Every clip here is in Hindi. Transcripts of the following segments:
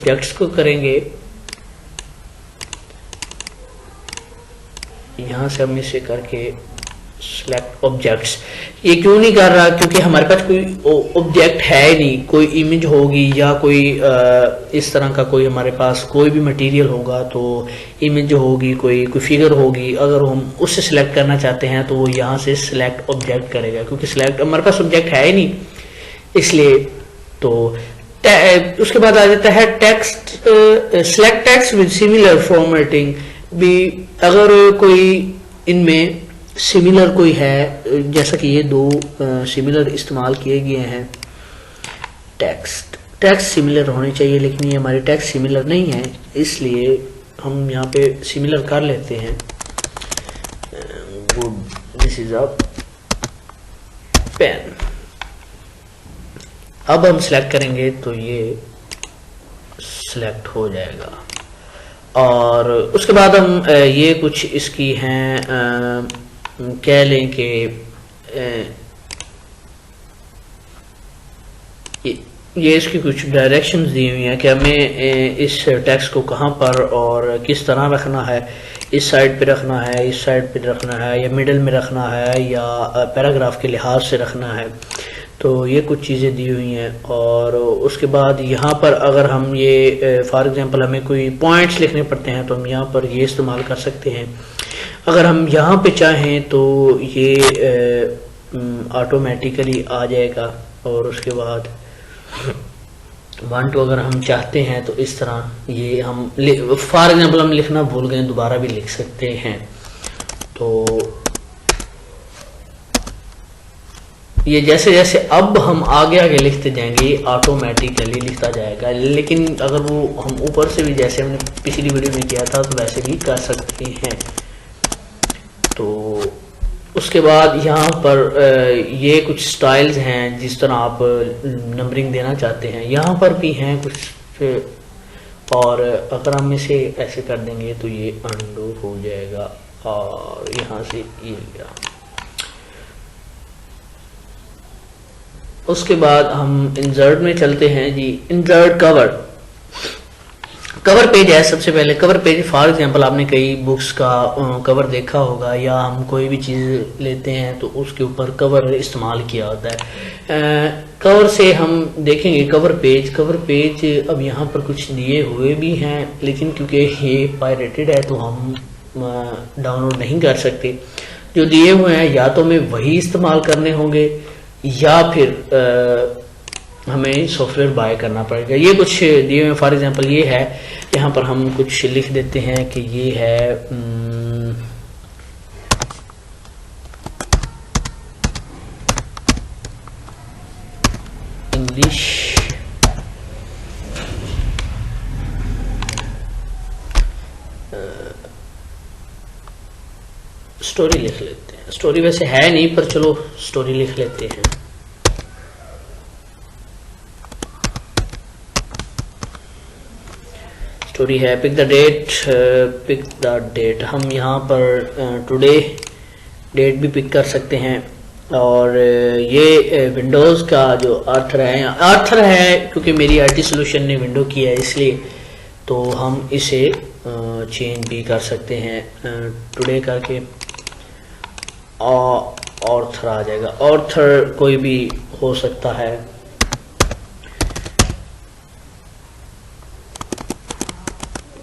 ऑब्जेक्ट्स को करेंगे, यहां से हम इसे करके सिलेक्ट ऑब्जेक्ट्स। ये क्यों नहीं कर रहा, क्योंकि हमारे पास कोई ऑब्जेक्ट है ही नहीं। कोई इमेज होगी या कोई इस तरह का कोई हमारे पास कोई भी मटेरियल होगा तो इमेज होगी, कोई फिगर होगी, अगर हम उससे सिलेक्ट करना चाहते हैं तो वो यहाँ से सिलेक्ट ऑब्जेक्ट करेगा, क्योंकि सिलेक्ट हमारे पास ऑब्जेक्ट है ही नहीं इसलिए। तो उसके बाद आ जाता है text, select text with similar formatting भी। अगर कोई इनमें सिमिलर कोई है, जैसा कि ये दो सिमिलर इस्तेमाल किए गए हैं, टेक्स्ट सिमिलर होने चाहिए, लेकिन ये हमारे टेक्स्ट सिमिलर नहीं है, इसलिए हम यहाँ पे सिमिलर कर लेते हैं। Good, this is a pen. अब हम सिलेक्ट करेंगे तो ये सिलेक्ट हो जाएगा। और उसके बाद हम ये कुछ इसकी हैं, कह लें कि ये इसकी कुछ डायरेक्शंस दी हुई हैं कि हमें इस टेक्स्ट को कहाँ पर और किस तरह रखना है। इस साइड पे रखना है, इस साइड पे रखना है, या मिडिल में रखना है, या पैराग्राफ के लिहाज से रखना है। तो ये कुछ चीज़ें दी हुई हैं। और उसके बाद यहाँ पर अगर हम ये फॉर एग्जांपल हमें कोई पॉइंट्स लिखने पड़ते हैं तो हम यहाँ पर ये इस्तेमाल कर सकते हैं। अगर हम यहाँ पे चाहें तो ये ऑटोमेटिकली आ जाएगा। और उसके बाद 1 2 अगर हम चाहते हैं तो इस तरह ये हम फॉर एग्जांपल हम लिखना भूल गए, दोबारा भी लिख सकते हैं। तो ये जैसे जैसे अब हम आगे आगे लिखते जाएंगे ये ऑटोमेटिकली लिखता जाएगा। लेकिन अगर वो हम ऊपर से भी, जैसे हमने पिछली वीडियो में किया था, तो वैसे भी कर सकते हैं। तो उसके बाद यहाँ पर ये कुछ स्टाइल्स हैं जिस तरह आप नंबरिंग देना चाहते हैं, यहाँ पर भी हैं कुछ। और अगर हम इसे ऐसे कर देंगे तो ये अंडू हो जाएगा और यहाँ से ये गया। उसके बाद हम इंसर्ट में चलते हैं जी। इंसर्ट कवर पेज है। सबसे पहले कवर पेज, फॉर एग्जांपल आपने कई बुक्स का कवर देखा होगा, या हम कोई भी चीज़ लेते हैं तो उसके ऊपर कवर इस्तेमाल किया होता है। कवर से हम देखेंगे कवर पेज अब यहाँ पर कुछ दिए हुए भी हैं, लेकिन क्योंकि ये पायरेटेड है तो हम डाउनलोड नहीं कर सकते। जो दिए हुए हैं या तो हमें वही इस्तेमाल करने होंगे या फिर हमें सॉफ्टवेयर बाय करना पड़ेगा। ये कुछ दिए हुए, फॉर एग्जांपल ये है, यहाँ पर हम कुछ लिख देते हैं कि ये है इंग्लिश स्टोरी लिख लेते हैं। स्टोरी वैसे है नहीं, पर चलो स्टोरी लिख लेते हैं। स्टोरी है। Pick the date. हम यहाँ पर टुडे डेट भी पिक कर सकते हैं। और ये विंडोज़ का जो आर्थर है क्योंकि मेरी आईटी सोल्यूशन ने विंडो किया है इसलिए, तो हम इसे चेंज भी कर सकते हैं टुडे करके। ऑर्थर आ जाएगा। ऑर्थर कोई भी हो सकता है।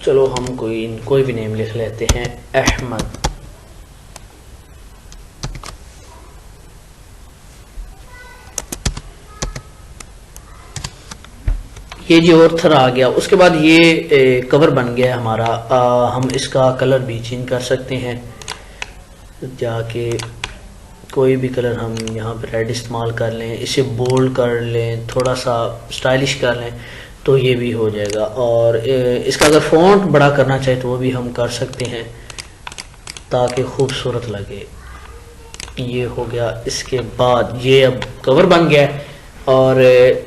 चलो हम कोई भी नेम लिख लेते हैं, अहमद। ये जी ऑर्थर आ गया। उसके बाद ये कवर बन गया हमारा। हम इसका कलर भी चेंज कर सकते हैं। जाके कोई भी कलर हम यहाँ पर रेड इस्तेमाल कर लें, इसे बोल्ड कर लें, थोड़ा सा स्टाइलिश कर लें तो ये भी हो जाएगा। और इसका अगर फॉन्ट बड़ा करना चाहे तो वो भी हम कर सकते हैं ताकि खूबसूरत लगे। ये हो गया। इसके बाद ये अब कवर बन गया। और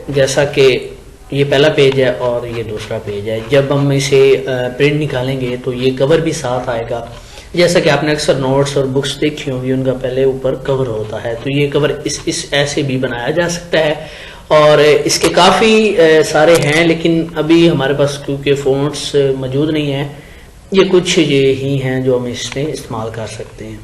जैसा कि ये पहला पेज है और ये दूसरा पेज है, जब हम इसे प्रिंट निकालेंगे तो ये कवर भी साथ आएगा। जैसा कि आपने अक्सर नोट्स और बुक्स देखी होंगी, उनका पहले ऊपर कवर होता है, तो ये कवर इस ऐसे भी बनाया जा सकता है। और इसके काफ़ी सारे हैं, लेकिन अभी हमारे पास क्योंकि फ़ॉन्ट्स मौजूद नहीं है, ये कुछ ये ही हैं जो हम इसमें इस्तेमाल कर सकते हैं।